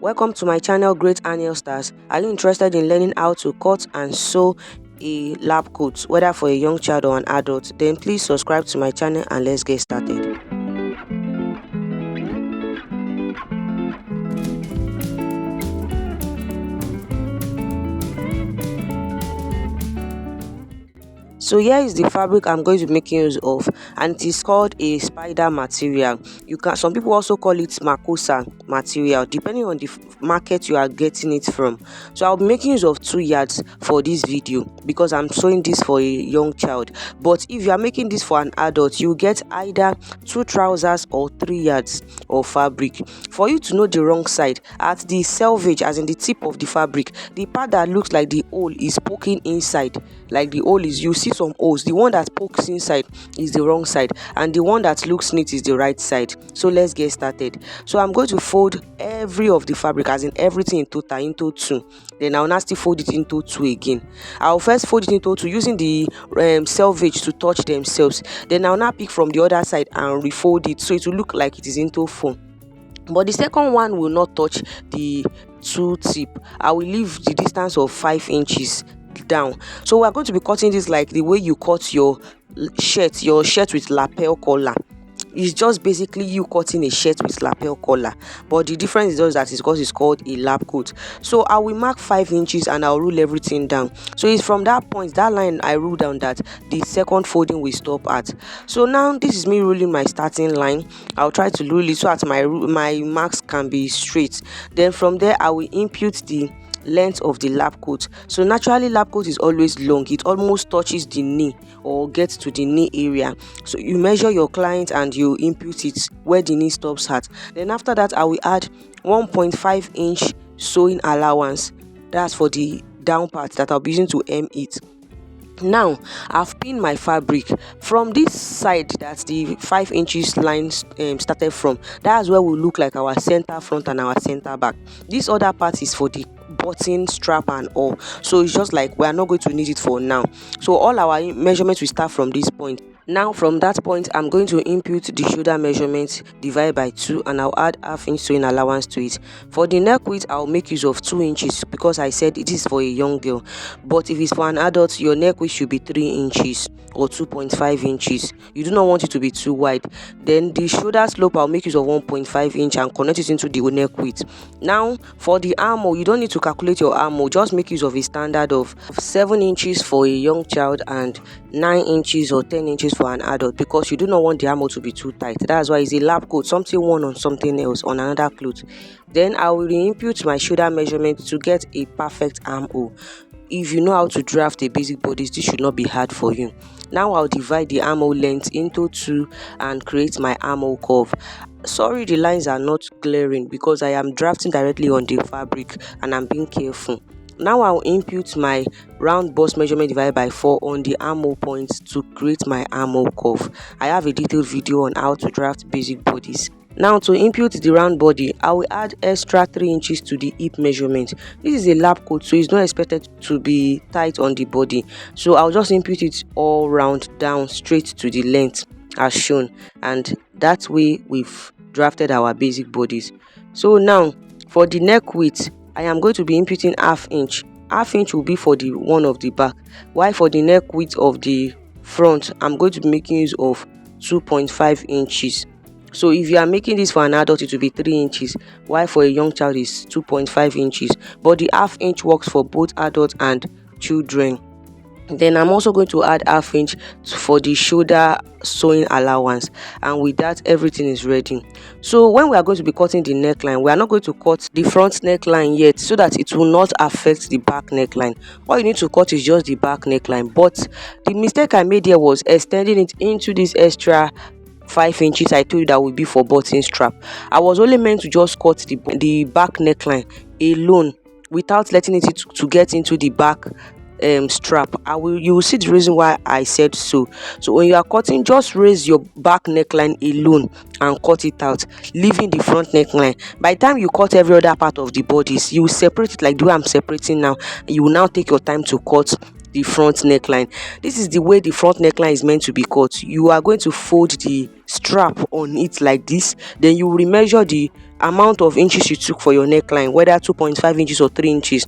Welcome to my channel, Great Aniiel Stars. Are you interested in learning how to cut and sew a lab coat, whether for a young child or an adult? Then please subscribe to my channel and let's get started. So here is the fabric I'm going to be making use of, and it is called a spider material. Some people also call it makosa material, depending on the market you are getting it from. So I'll be making use of 2 yards for this video because I'm sewing this for a young child. But if you are making this for an adult, you get either 2 trousers or 3 yards of fabric. For you to know the wrong side, at the selvage, as in the tip of the fabric, the part that looks like the hole is poking inside, like the hole is, you see some holes, the one that pokes inside is the wrong side and the one that looks neat is the right side. So let's get started. So I'm going to fold every of the fabric, as in everything in total, into 2. Then I'll now still fold it into 2 again. I'll first fold it into 2 using the selvage to touch themselves. Then I'll now pick from the other side and refold it so it will look like it is into 4. But the second one will not touch the 2 tip. I will leave the distance of 5 inches down. So we are going to be cutting this like the way you cut your shirt with lapel collar. It's just basically you cutting a shirt with lapel collar, but the difference is just that it's because it's called a lab coat. So I will mark 5 inches and I'll rule everything down. So it's from that point, that line I rule down, that the second folding will stop at. So now this is me ruling my starting line. I'll try to rule it so that my marks can be straight. Then from there I will impute the length of the lab coat. So naturally lab coat is always long, it almost touches the knee or gets to the knee area. So you measure your client and you impute it where the knee stops at. Then after that I will add 1.5 inch sewing allowance. That's for the down part that I'll be using to hem it. Now I've pinned my fabric from this side that the 5 inches line started from. That's where we look like our center front and our center back. This other part is for the button, strap and all, so it's just like we are not going to need it for now. So all our measurements will start from this point. Now from that point I'm going to impute the shoulder measurement, divide by 2, and I'll add half inch sewing allowance to it. For the neck width I'll make use of 2 inches because I said it is for a young girl, but if it's for an adult, your neck width should be 3 inches or 2.5 inches. You do not want it to be too wide. Then the shoulder slope I'll make use of 1.5 inch and connect it into the neck width. Now for the armhole, you don't need to calculate your armhole, just make use of a standard of 7 inches for a young child and 9 inches or 10 inches for an adult, because you do not want the armhole to be too tight. That's why it's a lab coat, something worn on something else, on another cloth. Then I will impute my shoulder measurement to get a perfect armhole. If you know how to draft a basic bodice, this should not be hard for you. Now I'll divide the armhole length into 2 and create my armhole curve. Sorry, the lines are not glaring because I am drafting directly on the fabric and I'm being careful. Now I'll impute my round bust measurement divided by 4 on the armhole point to create my armhole curve. I have a detailed video on how to draft basic bodies. Now to impute the round body, I will add extra 3 inches to the hip measurement. This is a lab coat, so it's not expected to be tight on the body. So I'll just impute it all round down straight to the length as shown, and that way we've drafted our basic bodies. So now for the neck width, I am going to be imputing half inch. Half inch will be for the one of the back, while for the neck width of the front I'm going to be making use of 2.5 inches. So if you are making this for an adult, it will be 3 inches, while for a young child is 2.5 inches, but the half inch works for both adults and children. Then I'm also going to add half inch for the shoulder sewing allowance, and with that everything is ready. So when we are going to be cutting the neckline, we are not going to cut the front neckline yet so that it will not affect the back neckline. All you need to cut is just the back neckline, but the mistake I made here was extending it into this extra 5 inches I told you that would be for button strap. I was only meant to just cut the back neckline alone without letting it to get into the back strap. You will see the reason why I said so. So when you are cutting, just raise your back neckline alone and cut it out, leaving the front neckline. By the time you cut every other part of the bodice, you will separate it like the way I'm separating now. You will now take your time to cut the front neckline. This is the way the front neckline is meant to be cut. You are going to fold the strap on it like this, then you remeasure the amount of inches you took for your neckline, whether 2.5 inches or 3 inches,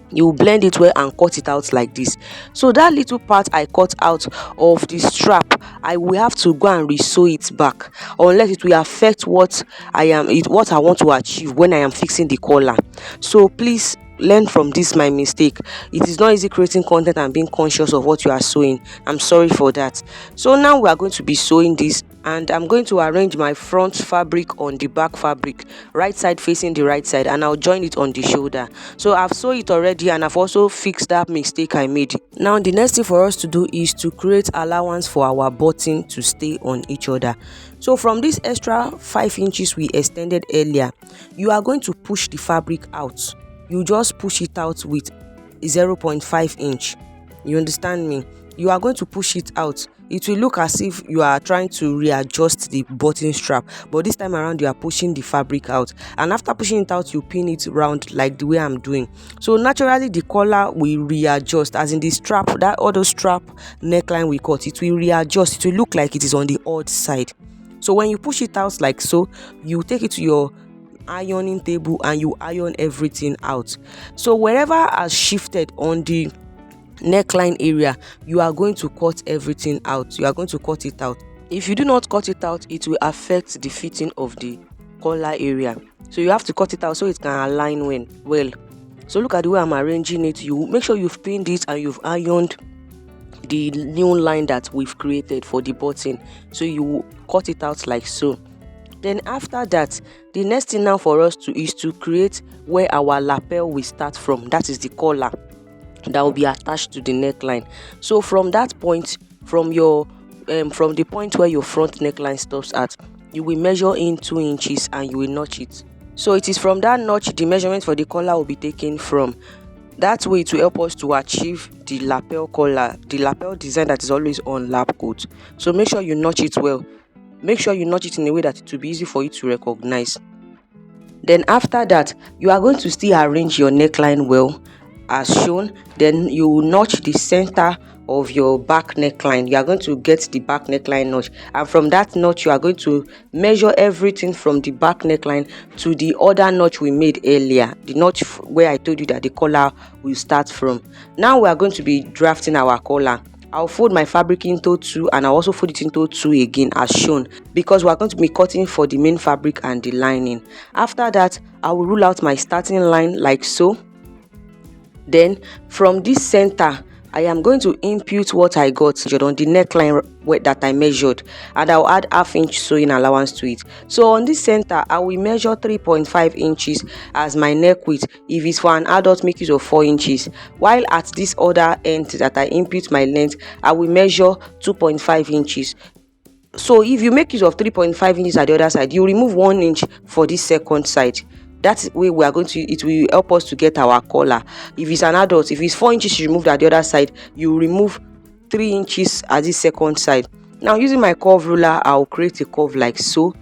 you blend it well and cut it out like this. So that little part I cut out of the strap, I will have to go and re-sew it back, unless it will affect what I want to achieve when I am fixing the collar. So please learn from this my mistake. It is not easy creating content and being conscious of what you are sewing. I'm sorry for that. So now we are going to be sewing this, and I'm going to arrange my front fabric on the back fabric, right side facing the right side, and I'll join it on the shoulder. So I've sewn it already, and I've also fixed that mistake I made. Now the next thing for us to do is to create allowance for our button to stay on each other. So from this extra 5 inches we extended earlier, you are going to push the fabric out. You just push it out with 0.5 inch. You understand me? You are going to push it out. It will look as if you are trying to readjust the button strap, but this time around you are pushing the fabric out, and after pushing it out you pin it round like the way I'm doing. So naturally the collar will readjust, as in the strap, that other strap neckline we cut, it will readjust. It will look like it is on the odd side. So when you push it out like so, you take it to your ironing table and you iron everything out. So wherever has shifted on the neckline area, you are going to cut everything out. You are going to cut it out. If you do not cut it out, it will affect the fitting of the collar area. So you have to cut it out so it can align well. So look at the way I'm arranging it. You make sure you've pinned it and you've ironed the new line that we've created for the button. So you cut it out like so. Then after that, the next thing now for us is to create where our lapel will start from. That is the collar that will be attached to the neckline. So from that point, from the point where your front neckline stops at, you will measure in 2 inches and you will notch it. So it is from that notch the measurement for the collar will be taken from. That way it will help us to achieve the lapel collar, the lapel design that is always on lap coat. So make sure you notch it well. Make sure you notch it in a way that it will be easy for you to recognize. Then after that, you are going to still arrange your neckline well as shown. Then you will notch the center of your back neckline. You are going to get the back neckline notch, and from that notch you are going to measure everything from the back neckline to the other notch we made earlier, the notch where I told you that the collar will start from. Now we are going to be drafting our collar. I'll fold my fabric into 2 and I'll also fold it into 2 again as shown, because we are going to be cutting for the main fabric and the lining. After that, I will rule out my starting line like so. Then from this center, I am going to impute what I got on the neckline that I measured, and I'll add ½ inch sewing allowance to it. So on this center, I will measure 3.5 inches as my neck width. If it's for an adult, make use of 4 inches. While at this other end that I impute my length, I will measure 2.5 inches. So if you make use of 3.5 inches at the other side, you remove 1 inch for this second side. That way we are going to, it will help us to get our collar. If it's an adult, if it's 4 inches you removed at the other side, you remove 3 inches at this second side. Now using my curve ruler, I'll create a curve like so,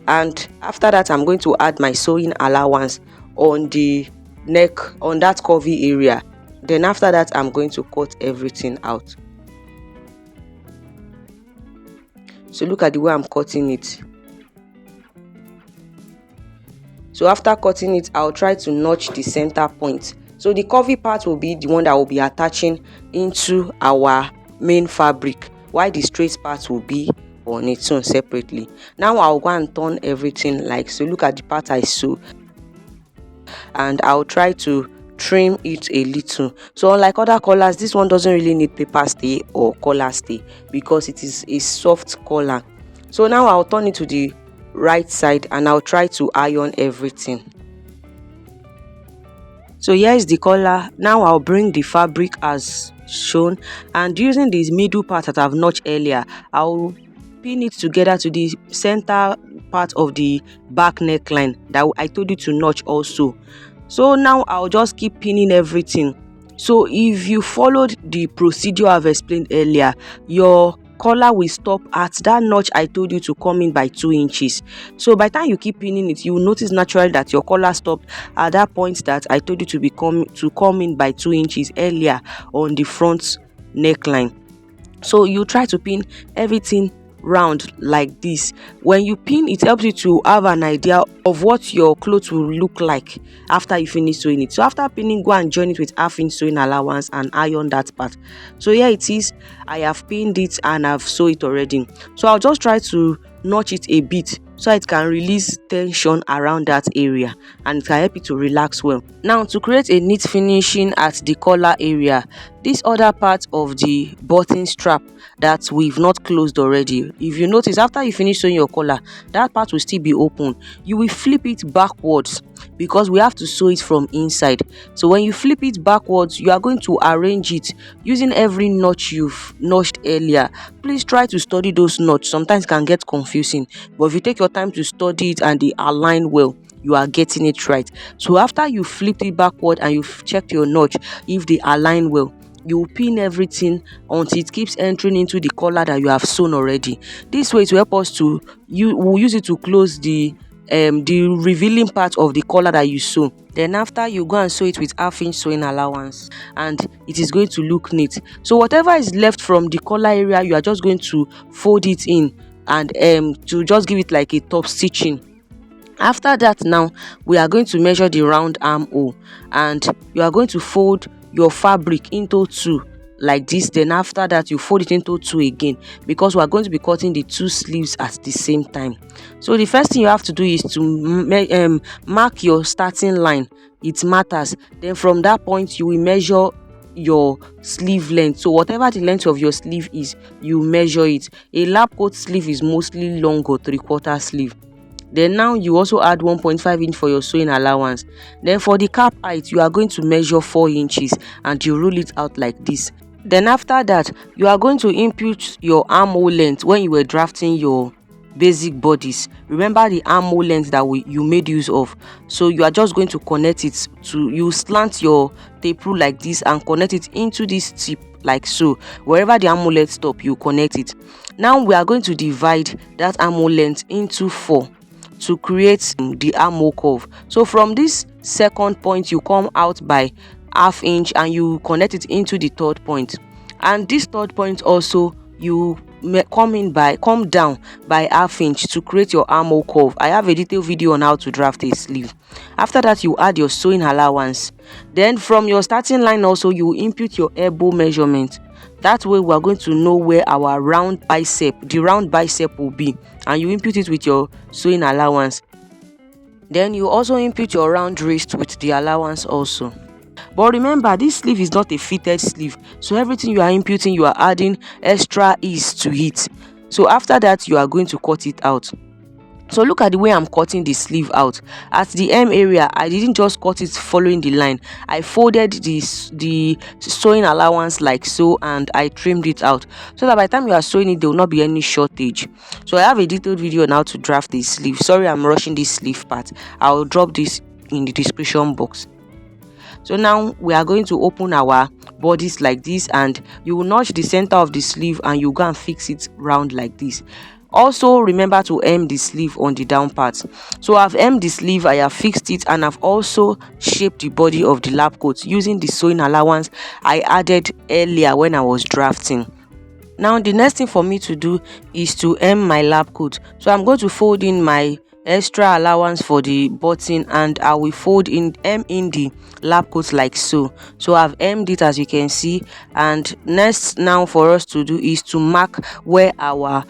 and after that I'm going to add my sewing allowance on the neck, on that curvy area. Then after that I'm going to cut everything out. So look at the way I'm cutting it. So after cutting it, I'll try to notch the center point. So the curvy part will be the one that will be attaching into our main fabric, while the straight part will be on its own separately. Now I'll go and turn everything like so. Look at the part I sew, and I'll try to trim it a little. So unlike other collars, this one doesn't really need paper stay or collar stay because it is a soft collar. So now I'll turn it to the right side and I'll try to iron everything. So here is the collar. Now I'll bring the fabric as shown, and using this middle part that I've notched earlier, I'll pin it together to the center part of the back neckline that I told you to notch also. So now I'll just keep pinning everything. So if you followed the procedure I've explained earlier, your collar will stop at that notch I told you to come in by 2 inches. So by the time you keep pinning it, you will notice naturally that your collar stopped at that point that I told you to come in by 2 inches earlier on the front neckline. So you try to pin everything round like this. When you pin, it helps you to have an idea of what your clothes will look like after you finish sewing it. So after pinning, go and join it with half-inch sewing allowance and iron that part. So here it is. I have pinned it and I've sewn it already. So I'll just try to notch it a bit so it can release tension around that area and it can help you to relax well. Now, to create a neat finishing at the collar area, this other part of the button strap that we've not closed already, if you notice, after you finish sewing your collar, that part will still be open. You will flip it backwards because we have to sew it from inside. So when you flip it backwards, you are going to arrange it using every notch you've notched earlier. Please try to study those notches. Sometimes it can get confusing, but if you take your time to study it and they align well, you are getting it right. So after you flipped it backward and you've checked your notch, if they align well, you pin everything until it keeps entering into the collar that you have sewn already. This way it will help us to, we'll use it to close the revealing part of the collar that you sew. Then after, you go and sew it with half-inch sewing allowance and it is going to look neat. So whatever is left from the collar area, you are just going to fold it in and to just give it like a top stitching. After that, now we are going to measure the round armhole and you are going to fold your fabric into two like this. Then after that, you fold it into two again because we are going to be cutting the two sleeves at the same time. So the first thing you have to do is to mark your starting line. It matters. Then from that point, you will measure your sleeve length. So whatever the length of your sleeve is, you measure it. A lap coat sleeve is mostly long or 3/4 sleeve. Then now you also add 1.5 inch for your sewing allowance. Then for the cap height, you are going to measure 4 inches and you roll it out like this. Then after that, you are going to impute your armhole length when you were drafting your basic bodice. Remember the armhole length that you made use of. So you are just going to connect it to, you slant your tape rule like this and connect it into this tip like so. Wherever the armhole length stop, you connect it. Now we are going to divide that armhole length into 4 to create the armhole curve. So from this second point, you come out by half inch and you connect it into the third point, and this third point also you come down by half inch to create your armhole curve. I have a detailed video on how to draft a sleeve. After that, you add your sewing allowance. Then from your starting line also, you impute your elbow measurement. That way we are going to know where our round bicep will be, and you impute it with your sewing allowance. Then you also impute your round wrist with the allowance also. But remember, this sleeve is not a fitted sleeve, so everything you are imputing, you are adding extra ease to it. So after that, you are going to cut it out. So look at the way I'm cutting the sleeve out. At the hem area, I didn't just cut it following the line. I folded the sewing allowance like so and I trimmed it out so that by the time you are sewing it, there will not be any shortage. So I have a detailed video on how to draft the sleeve. Sorry, I'm rushing this sleeve part. I'll drop this in the description box. So now we are going to open our bodice like this, and you will notch the center of the sleeve and you go and fix it round like this. Also remember to hem the sleeve on the down part. So I've hemmed the sleeve, I have fixed it, and I've also shaped the body of the lap coat using the sewing allowance I added earlier when I was drafting. Now the next thing for me to do is to hem my lap coat. So I'm going to fold in my extra allowance for the button and I will hem in the lap coat like so. So I've hemmed it, as you can see, and next now for us to do is to mark where our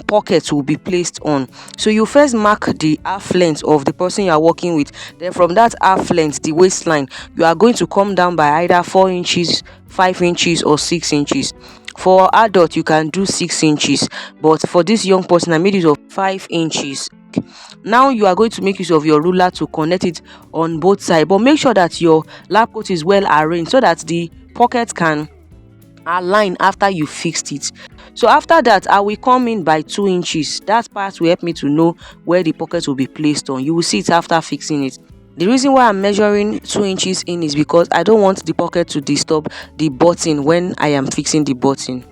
pockets will be placed on. So you first mark the half length of the person you are working with. Then from that half length, the waistline, you are going to come down by either 4 inches, 5 inches or 6 inches. For adult, you can do 6 inches, but for this young person, I made use of 5 inches. Now you are going to make use of your ruler to connect it on both sides, but make sure that your lap coat is well arranged so that the pocket can align after you fixed it. So after that, I will come in by 2 inches. That part will help me to know where the pocket will be placed on. You will see it after fixing it. The reason why I'm measuring 2 inches in is because I don't want the pocket to disturb the button when I am fixing the button.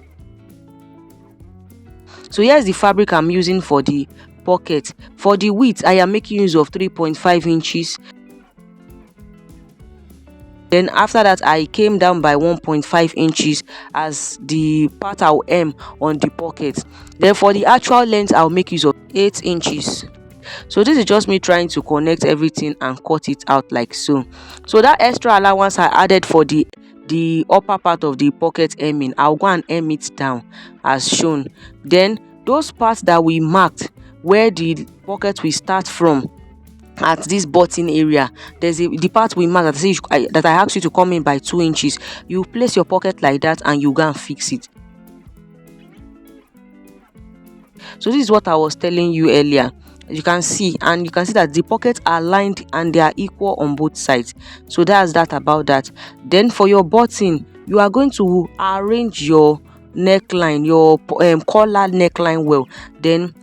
So here's the fabric I'm using for the pocket. For the width, I am making use of 3.5 inches. Then after that, I came down by 1.5 inches as the part I'll hem on the pocket. Then for the actual length, I'll make use of 8 inches. So this is just me trying to connect everything and cut it out like so. So that extra allowance I added for the upper part of the pocket hemming, I'll go and hem it down as shown. Then those parts that we marked where the pocket will start from at this button area, there's the part we marked that I asked you to come in by 2 inches. You place your pocket like that and you go and fix it. So this is what I was telling you earlier. You can see that the pockets are lined and they are equal on both sides. So that's that about that. Then for your button, you are going to arrange your neckline, your collar neckline well. Then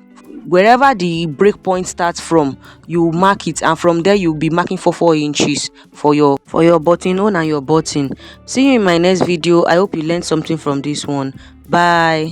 wherever the break point starts from, you mark it, and from there you'll be marking for 4 inches for your buttonhole and your button. See you in my next video. I hope you learned something from this one. Bye.